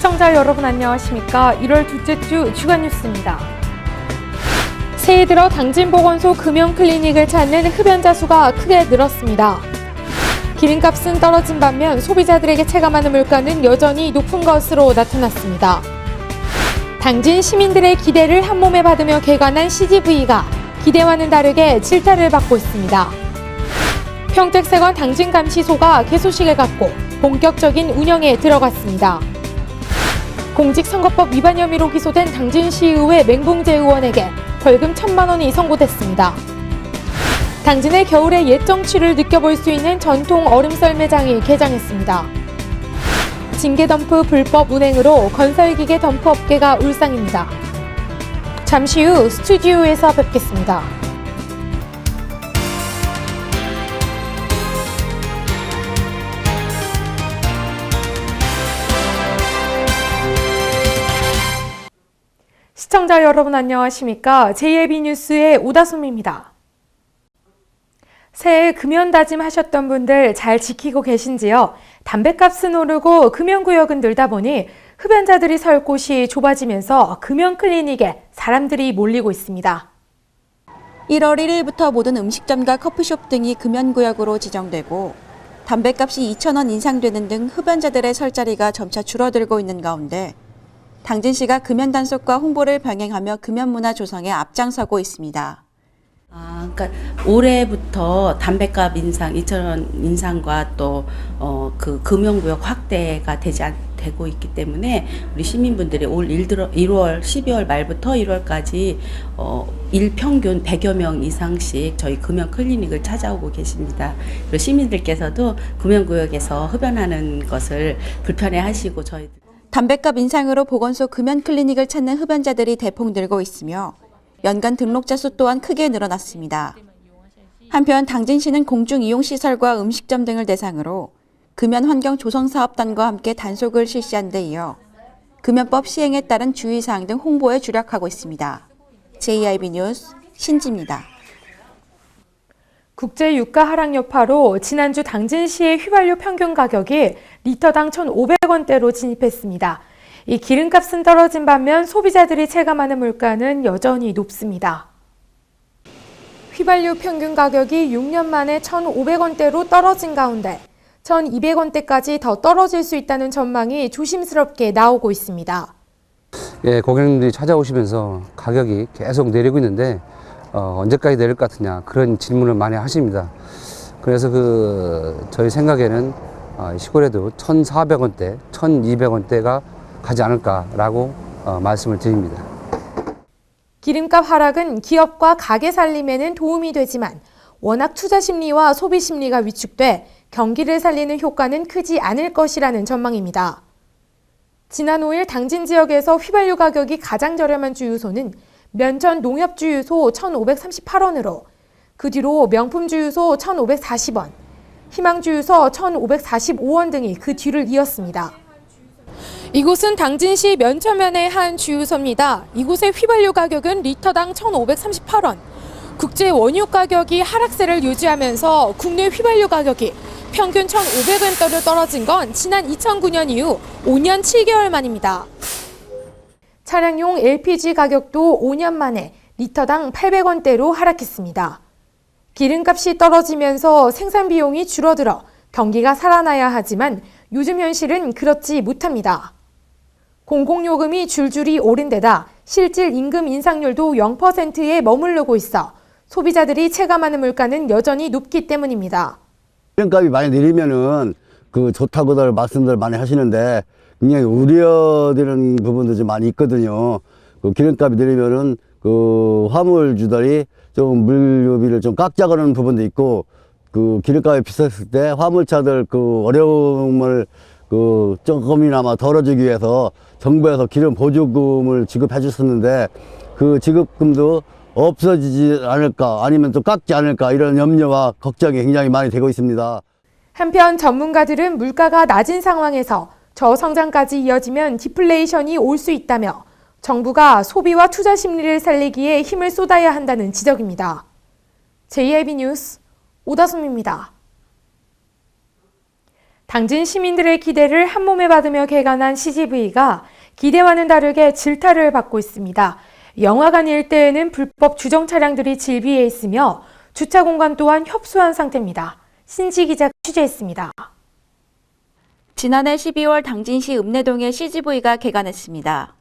시청자 여러분 안녕하십니까? 1월 둘째 주 주간 뉴스입니다. 새해 들어 당진보건소 금연클리닉을 찾는 흡연자 수가 크게 늘었습니다. 기름값은 떨어진 반면 소비자들에게 체감하는 물가는 여전히 높은 것으로 나타났습니다. 당진 시민들의 기대를 한몸에 받으며 개관한 CGV가 기대와는 다르게 질타를 받고 있습니다. 평택세관 당진감시소가 개소식을 갖고 본격적인 운영에 들어갔습니다. 공직선거법 위반 혐의로 기소된 당진시의회 맹봉재 의원에게 벌금 1,000만 원이 선고됐습니다. 당진의 겨울의 옛 정취를 느껴볼 수 있는 전통 얼음썰 매장이 개장했습니다. 징계덤프 불법 운행으로 건설기계 덤프업계가 울상입니다. 잠시 후 스튜디오에서 뵙겠습니다. 시청자 여러분 안녕하십니까? JLB뉴스의 오다솜입니다. 새해 금연 다짐하셨던 분들 잘 지키고 계신지요? 담뱃값은 오르고 금연구역은 늘다 보니 흡연자들이 설 곳이 좁아지면서 금연클리닉에 사람들이 몰리고 있습니다. 1월 1일부터 모든 음식점과 커피숍 등이 금연구역으로 지정되고 담뱃값이 2,000원 인상되는 등 흡연자들의 설 자리가 점차 줄어들고 있는 가운데 당진시가 금연 단속과 홍보를 병행하며 금연 문화 조성에 앞장서고 있습니다. 그러니까 올해부터 담뱃값 인상, 2,000원 인상과 또 그 금연구역 확대가 되고 있기 때문에 우리 시민분들이 올 1월, 12월 말부터 1월까지 일 평균 100여 명 이상씩 저희 금연 클리닉을 찾아오고 계십니다. 그리고 시민들께서도 금연구역에서 흡연하는 것을 불편해하시고 저희들 담뱃값 인상으로 보건소 금연 클리닉을 찾는 흡연자들이 대폭 늘고 있으며 연간 등록자 수 또한 크게 늘어났습니다. 한편 당진시는 공중이용시설과 음식점 등을 대상으로 금연 환경 조성 사업단과 함께 단속을 실시한 데 이어 금연법 시행에 따른 주의사항 등 홍보에 주력하고 있습니다. JIB 뉴스 신지입니다. 국제 유가 하락 여파로 지난주 당진시의 휘발유 평균 가격이 리터당 1,500원대로 진입했습니다. 이 기름값은 떨어진 반면 소비자들이 체감하는 물가는 여전히 높습니다. 휘발유 평균 가격이 6년 만에 1,500원대로 떨어진 가운데 1,200원대까지 더 떨어질 수 있다는 전망이 조심스럽게 나오고 있습니다. 예, 고객님들이 찾아오시면서 가격이 계속 내리고 있는데 언제까지 내릴 것 같으냐 그런 질문을 많이 하십니다. 그래서 저희 생각에는 시골에도 1,400원대, 1,200원대가 가지 않을까라고 말씀을 드립니다. 기름값 하락은 기업과 가게 살림에는 도움이 되지만 워낙 투자 심리와 소비 심리가 위축돼 경기를 살리는 효과는 크지 않을 것이라는 전망입니다. 지난 5일 당진 지역에서 휘발유 가격이 가장 저렴한 주유소는 면전 농협주유소 1,538원으로 그 뒤로 명품주유소 1,540원, 희망주유소 1,545원 등이 그 뒤를 이었습니다. 이곳은 당진시 면천면의 한 주유소입니다. 이곳의 휘발유 가격은 리터당 1,538원. 국제 원유 가격이 하락세를 유지하면서 국내 휘발유 가격이 평균 1,500원대로 떨어진 건 지난 2009년 이후 5년 7개월 만입니다. 차량용 LPG 가격도 5년 만에 리터당 800원대로 하락했습니다. 기름값이 떨어지면서 생산 비용이 줄어들어 경기가 살아나야 하지만 요즘 현실은 그렇지 못합니다. 공공요금이 줄줄이 오른 데다 실질 임금 인상률도 0%에 머무르고 있어 소비자들이 체감하는 물가는 여전히 높기 때문입니다. 기름값이 많이 내리면은 좋다고들 말씀들 많이 하시는데 굉장히 우려되는 부분도 좀 많이 있거든요. 기름값이 내리면은 화물주들이 좀 물류비를 좀 깎자 그러는 부분도 있고 기름값이 비쌌을 때 화물차들 어려움을 조금이나마 덜어주기 위해서 정부에서 기름 보조금을 지급해 줬었는데 그 지급금도 없어지지 않을까 아니면 또 깎지 않을까 이런 염려와 걱정이 굉장히 많이 되고 있습니다. 한편 전문가들은 물가가 낮은 상황에서 저성장까지 이어지면 디플레이션이 올 수 있다며 정부가 소비와 투자 심리를 살리기에 힘을 쏟아야 한다는 지적입니다. JIB 뉴스 오다솜입니다. 당진 시민들의 기대를 한몸에 받으며 개관한 CGV가 기대와는 다르게 질타를 받고 있습니다. 영화관 일대에는 불법 주정 차량들이 질비해 있으며 주차 공간 또한 협소한 상태입니다. 신지 기자가 취재했습니다. 지난해 12월 당진시 읍내동에 CGV가 개관했습니다.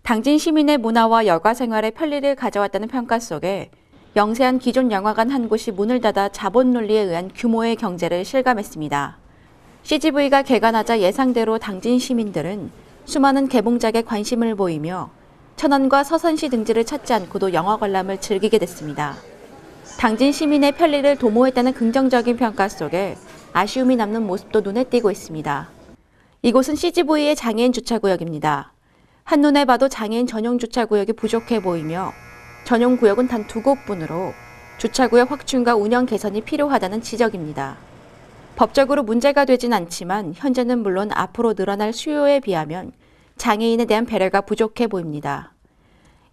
당진 시민의 문화와 여가 생활의 편리를 가져왔다는 평가 속에 영세한 기존 영화관 한 곳이 문을 닫아 자본 논리에 의한 규모의 경제를 실감했습니다. CGV가 개관하자 예상대로 당진 시민들은 수많은 개봉작에 관심을 보이며 천안과 서산시 등지를 찾지 않고도 영화 관람을 즐기게 됐습니다. 당진 시민의 편리를 도모했다는 긍정적인 평가 속에 아쉬움이 남는 모습도 눈에 띄고 있습니다. 이곳은 CGV의 장애인 주차구역입니다. 한눈에 봐도 장애인 전용 주차구역이 부족해 보이며 전용 구역은 단 2곳뿐으로 주차구역 확충과 운영 개선이 필요하다는 지적입니다. 법적으로 문제가 되진 않지만 현재는 물론 앞으로 늘어날 수요에 비하면 장애인에 대한 배려가 부족해 보입니다.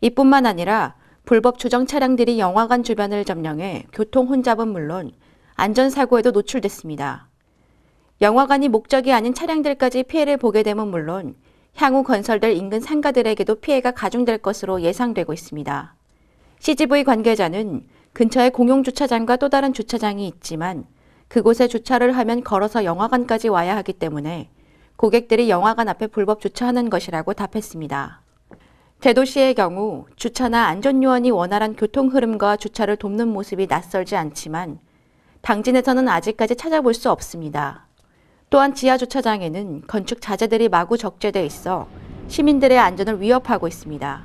이뿐만 아니라 불법 주정 차량들이 영화관 주변을 점령해 교통 혼잡은 물론 안전사고에도 노출됐습니다. 영화관이 목적이 아닌 차량들까지 피해를 보게 되면 물론 향후 건설될 인근 상가들에게도 피해가 가중될 것으로 예상되고 있습니다. CGV 관계자는 근처에 공용주차장과 또 다른 주차장이 있지만 그곳에 주차를 하면 걸어서 영화관까지 와야 하기 때문에 고객들이 영화관 앞에 불법 주차하는 것이라고 답했습니다. 대도시의 경우 주차나 안전요원이 원활한 교통 흐름과 주차를 돕는 모습이 낯설지 않지만 당진에서는 아직까지 찾아볼 수 없습니다. 또한 지하주차장에는 건축 자재들이 마구 적재돼 있어 시민들의 안전을 위협하고 있습니다.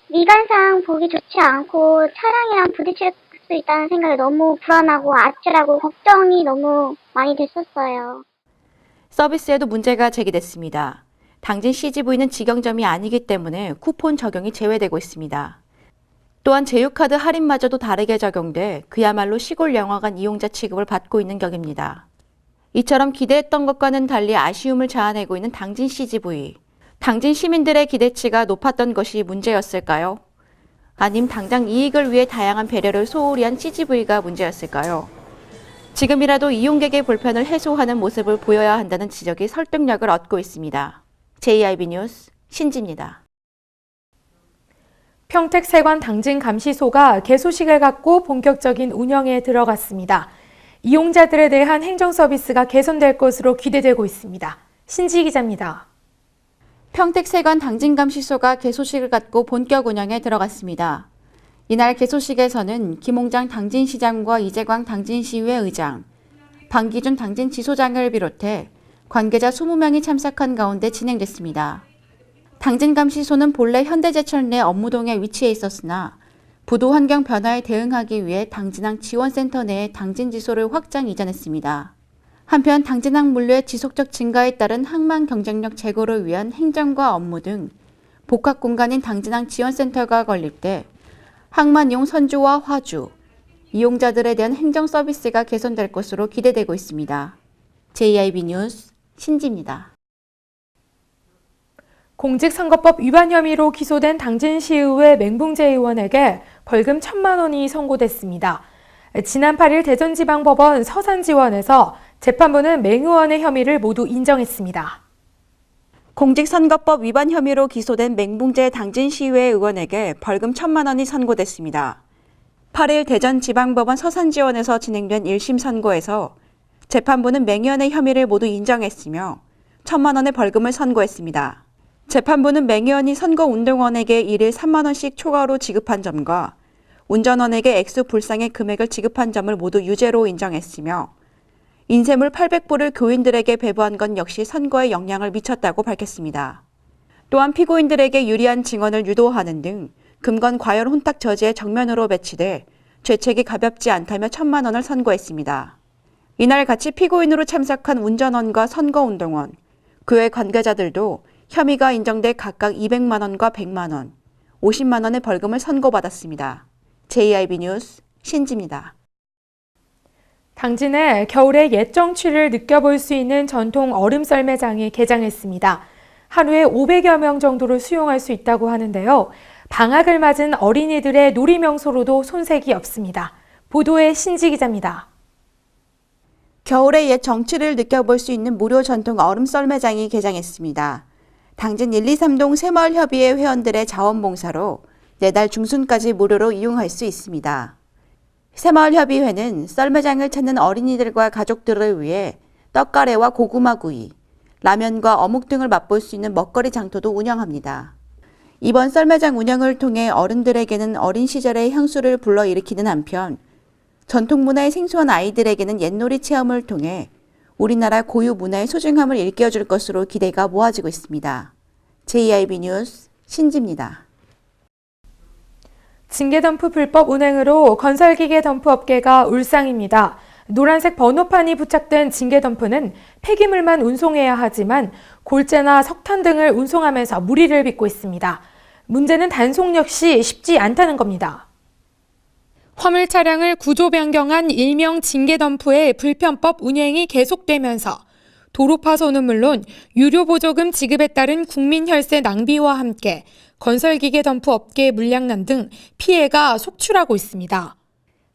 미관상 보기 좋지 않고 차량이랑 부딪힐 수 있다는 생각이 너무 불안하고 아찔하고 걱정이 너무 많이 됐었어요. 서비스에도 문제가 제기됐습니다. 당진 CGV는 직영점이 아니기 때문에 쿠폰 적용이 제외되고 있습니다. 또한 제휴카드 할인마저도 다르게 적용돼 그야말로 시골 영화관 이용자 취급을 받고 있는 격입니다. 이처럼 기대했던 것과는 달리 아쉬움을 자아내고 있는 당진 CGV. 당진 시민들의 기대치가 높았던 것이 문제였을까요? 아님 당장 이익을 위해 다양한 배려를 소홀히 한 CGV가 문제였을까요? 지금이라도 이용객의 불편을 해소하는 모습을 보여야 한다는 지적이 설득력을 얻고 있습니다. JIB 뉴스 신지입니다. 평택세관 당진감시소가 개소식을 갖고 본격적인 운영에 들어갔습니다. 이용자들에 대한 행정 서비스가 개선될 것으로 기대되고 있습니다. 신지 기자입니다. 평택세관 당진감시소가 개소식을 갖고 본격 운영에 들어갔습니다. 이날 개소식에서는 김홍장 당진시장과 이재광 당진시의회 의장, 방기준 당진지소장을 비롯해 관계자 20명이 참석한 가운데 진행됐습니다. 당진감시소는 본래 현대제철 내 업무동에 위치해 있었으나 부도 환경 변화에 대응하기 위해 당진항 지원센터 내에 당진지소를 확장 이전했습니다. 한편 당진항 물류의 지속적 증가에 따른 항만 경쟁력 제고를 위한 행정과 업무 등 복합 공간인 당진항 지원센터가 건립돼 항만용 선주와 화주, 이용자들에 대한 행정 서비스가 개선될 것으로 기대되고 있습니다. JIB 뉴스 신지입니다. 공직선거법 위반 혐의로 기소된 당진시의회 맹붕재 의원에게 벌금 1,000만 원이 선고됐습니다. 지난 8일 대전지방법원 서산지원에서 재판부는 맹 의원의 혐의를 모두 인정했습니다. 공직선거법 위반 맹 기소된 맹붕재 당진시의회 의원에게 벌금 1,000만 원이 선고됐습니다. 8일 대전지방법원 서산지원에서 진행된 1심 선고에서 재판부는 맹 의원의 혐의를 모두 인정했으며 1,000만 원의 벌금을 선고했습니다. 재판부는 맹 의원이 선거운동원에게 1일 3만 원씩 초과로 지급한 점과 운전원에게 액수 불상의 금액을 지급한 점을 모두 유죄로 인정했으며 인쇄물 800부를 교인들에게 배부한 건 역시 선거에 영향을 미쳤다고 밝혔습니다. 또한 피고인들에게 유리한 증언을 유도하는 등 금건 과열 혼탁 저지의 정면으로 배치돼 죄책이 가볍지 않다며 1,000만 원을 선고했습니다. 이날 같이 피고인으로 참석한 운전원과 선거운동원, 그외 관계자들도 혐의가 인정돼 각각 200만 원과 100만 원, 50만 원의 벌금을 선고받았습니다. JIB 뉴스 신지입니다. 당진에 겨울의 옛 정취를 느껴볼 수 있는 전통 얼음 썰매장이 개장했습니다. 하루에 500여 명 정도를 수용할 수 있다고 하는데요. 방학을 맞은 어린이들의 놀이 명소로도 손색이 없습니다. 보도에 신지 기자입니다. 겨울의 옛 정취를 느껴볼 수 있는 무료 전통 얼음 썰매장이 개장했습니다. 당진 1, 2, 3동 새마을협의회 회원들의 자원봉사로 내달 중순까지 무료로 이용할 수 있습니다. 새마을협의회는 썰매장을 찾는 어린이들과 가족들을 위해 떡가래와 고구마구이, 라면과 어묵 등을 맛볼 수 있는 먹거리 장터도 운영합니다. 이번 썰매장 운영을 통해 어른들에게는 어린 시절의 향수를 불러일으키는 한편 전통 문화에 생소한 아이들에게는 옛놀이 체험을 통해 우리나라 고유 문화의 소중함을 일깨워줄 것으로 기대가 모아지고 있습니다. JIB 뉴스 신지입니다. 징계덤프 불법 운행으로 건설기계 덤프 업계가 울상입니다. 노란색 번호판이 부착된 징계덤프는 폐기물만 운송해야 하지만 골재나 석탄 등을 운송하면서 무리를 빚고 있습니다. 문제는 단속 역시 쉽지 않다는 겁니다. 화물 차량을 구조 변경한 일명 징계덤프의 불편법 운행이 계속되면서 도로 파손은 물론 유료 보조금 지급에 따른 국민 혈세 낭비와 함께 건설기계 덤프 업계의 물량난 등 피해가 속출하고 있습니다.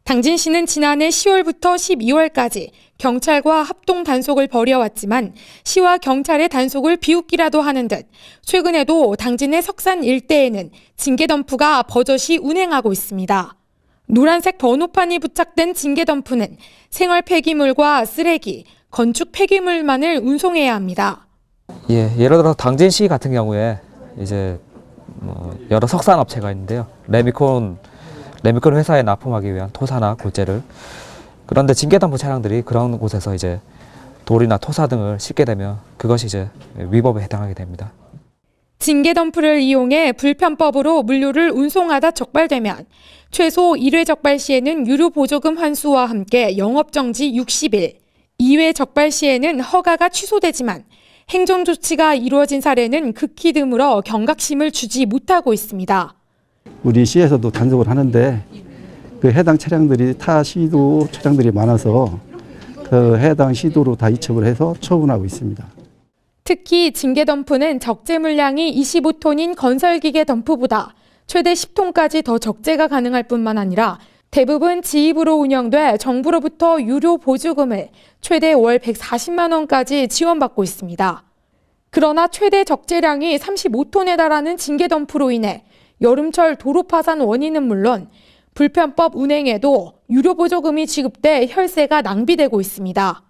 당진시는 지난해 10월부터 12월까지 경찰과 합동 단속을 벌여왔지만 시와 경찰의 단속을 비웃기라도 하는 듯 최근에도 당진의 석산 일대에는 징계덤프가 버젓이 운행하고 있습니다. 노란색 번호판이 부착된 징계덤프는 생활 폐기물과 쓰레기, 건축 폐기물만을 운송해야 합니다. 예를 들어 당진시 같은 경우에 이제 여러 석산 업체가 있는데요. 레미콘 회사에 납품하기 위한 토사나 골재를, 그런데 징계덤프 차량들이 그런 곳에서 이제 돌이나 토사 등을 싣게 되면 그것이 이제 위법에 해당하게 됩니다. 징계덤프를 이용해 불편법으로 물류를 운송하다 적발되면 최소 1회 적발 시에는 유료 보조금 환수와 함께 영업정지 60일, 2회 적발 시에는 허가가 취소되지만 행정조치가 이루어진 사례는 극히 드물어 경각심을 주지 못하고 있습니다. 우리 시에서도 단속을 하는데 그 해당 차량들이 타 시도 차량들이 많아서 그 해당 시도로 다 이첩을 해서 처분하고 있습니다. 특히 징계덤프는 적재 물량이 25톤인 건설기계 덤프보다 최대 10톤까지 더 적재가 가능할 뿐만 아니라 대부분 지입으로 운영돼 정부로부터 유료 보조금을 최대 월 140만 원까지 지원받고 있습니다. 그러나 최대 적재량이 35톤에 달하는 징계덤프로 인해 여름철 도로 파산 원인은 물론 불편법 운행에도 유료 보조금이 지급돼 혈세가 낭비되고 있습니다.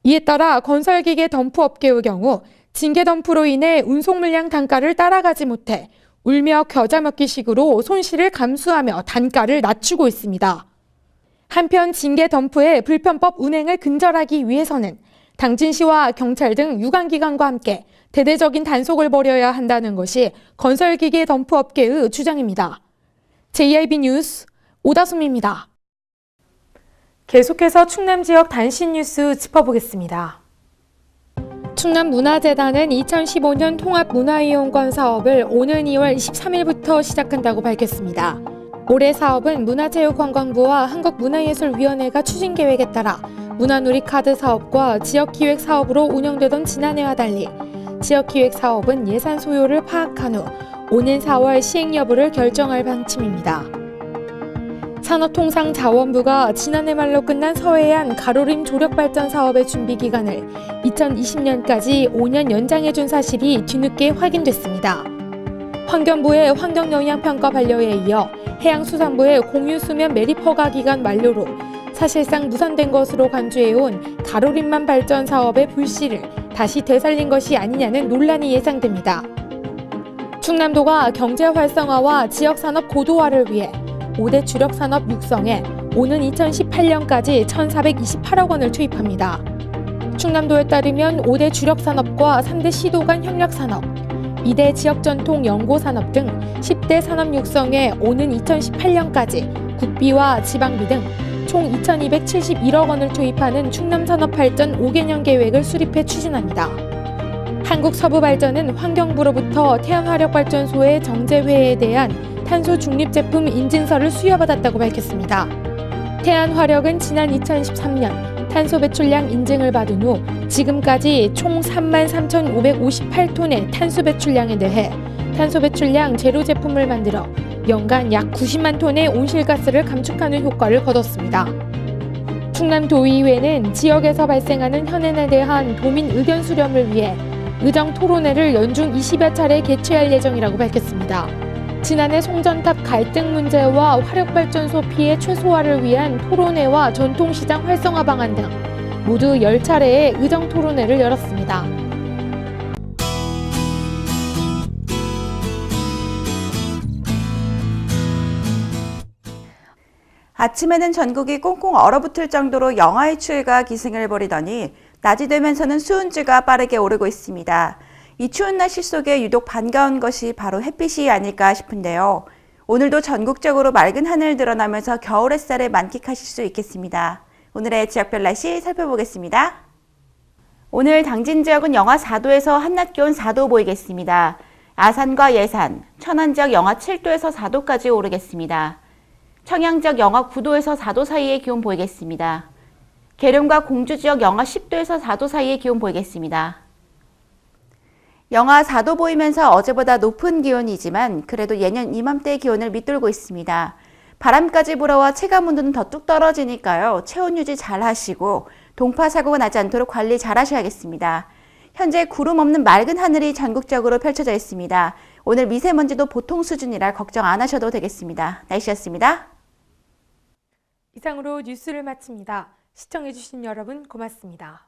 이에 따라 건설기계 덤프 업계의 경우 징계덤프로 인해 운송 물량 단가를 따라가지 못해 울며 겨자 먹기식으로 손실을 감수하며 단가를 낮추고 있습니다. 한편 징계덤프의 불편법 운행을 근절하기 위해서는 당진시와 경찰 등 유관기관과 함께 대대적인 단속을 벌여야 한다는 것이 건설기계 덤프 업계의 주장입니다. JIB 뉴스 오다솜입니다. 계속해서 충남 지역 단신 뉴스 짚어보겠습니다. 충남문화재단은 2015년 통합문화이용권 사업을 오는 2월 23일부터 시작한다고 밝혔습니다. 올해 사업은 문화체육관광부와 한국문화예술위원회가 추진 계획에 따라 문화누리 카드 사업과 지역기획 사업으로 운영되던 지난해와 달리 지역기획 사업은 예산 소요를 파악한 후 오는 4월 시행 여부를 결정할 방침입니다. 산업통상자원부가 지난해 말로 끝난 서해안 가로림 조력발전 사업의 준비 기간을 2020년까지 5년 연장해준 사실이 뒤늦게 확인됐습니다. 환경부의 환경영향평가 반려에 이어 해양수산부의 공유수면 매립 허가 기간 만료로 사실상 무산된 것으로 간주해온 가로림만 발전 사업의 불씨를 다시 되살린 것이 아니냐는 논란이 예상됩니다. 충남도가 경제 활성화와 지역산업 고도화를 위해 5대 주력산업 육성에 오는 2018년까지 1,428억 원을 투입합니다. 충남도에 따르면 5대 주력산업과 3대 시도 간 협력산업, 2대 지역전통 연고산업 등 10대 산업 육성에 오는 2018년까지 국비와 지방비 등 총 2,271억 원을 투입하는 충남산업발전 5개년 계획을 수립해 추진합니다. 한국서부발전은 환경부로부터 태양화력발전소의 정제회에 대한 탄소 중립 제품 인증서를 수여받았다고 밝혔습니다. 태안화력은 지난 2013년 탄소 배출량 인증을 받은 후 지금까지 총 33,558톤의 탄소 배출량에 대해 탄소 배출량 제로 제품을 만들어 연간 약 90만 톤의 온실가스를 감축하는 효과를 거뒀습니다. 충남도의회는 지역에서 발생하는 현안에 대한 도민 의견 수렴을 위해 의정 토론회를 연중 20여 차례 개최할 예정이라고 밝혔습니다. 지난해 송전탑 갈등 문제와 화력발전소 피해 최소화를 위한 토론회와 전통시장 활성화 방안 등 모두 10차례의 의정 토론회를 열었습니다. 아침에는 전국이 꽁꽁 얼어붙을 정도로 영하의 추위가 기승을 부리더니 낮이 되면서는 수온주가 빠르게 오르고 있습니다. 이 추운 날씨 속에 유독 반가운 것이 바로 햇빛이 아닐까 싶은데요. 오늘도 전국적으로 맑은 하늘 드러나면서 겨울 햇살을 만끽하실 수 있겠습니다. 오늘의 지역별 날씨 살펴보겠습니다. 오늘 당진 지역은 영하 4도에서 한낮 기온 4도 보이겠습니다. 아산과 예산, 천안 지역 영하 7도에서 4도까지 오르겠습니다. 청양 지역 영하 9도에서 4도 사이의 기온 보이겠습니다. 계룡과 공주 지역 영하 10도에서 4도 사이의 기온 보이겠습니다. 영하 4도 보이면서 어제보다 높은 기온이지만 그래도 예년 이맘때 기온을 밑돌고 있습니다. 바람까지 불어와 체감온도는 더 뚝 떨어지니까요. 체온 유지 잘 하시고 동파 사고가 나지 않도록 관리 잘 하셔야겠습니다. 현재 구름 없는 맑은 하늘이 전국적으로 펼쳐져 있습니다. 오늘 미세먼지도 보통 수준이라 걱정 안 하셔도 되겠습니다. 날씨였습니다. 이상으로 뉴스를 마칩니다. 시청해주신 여러분 고맙습니다.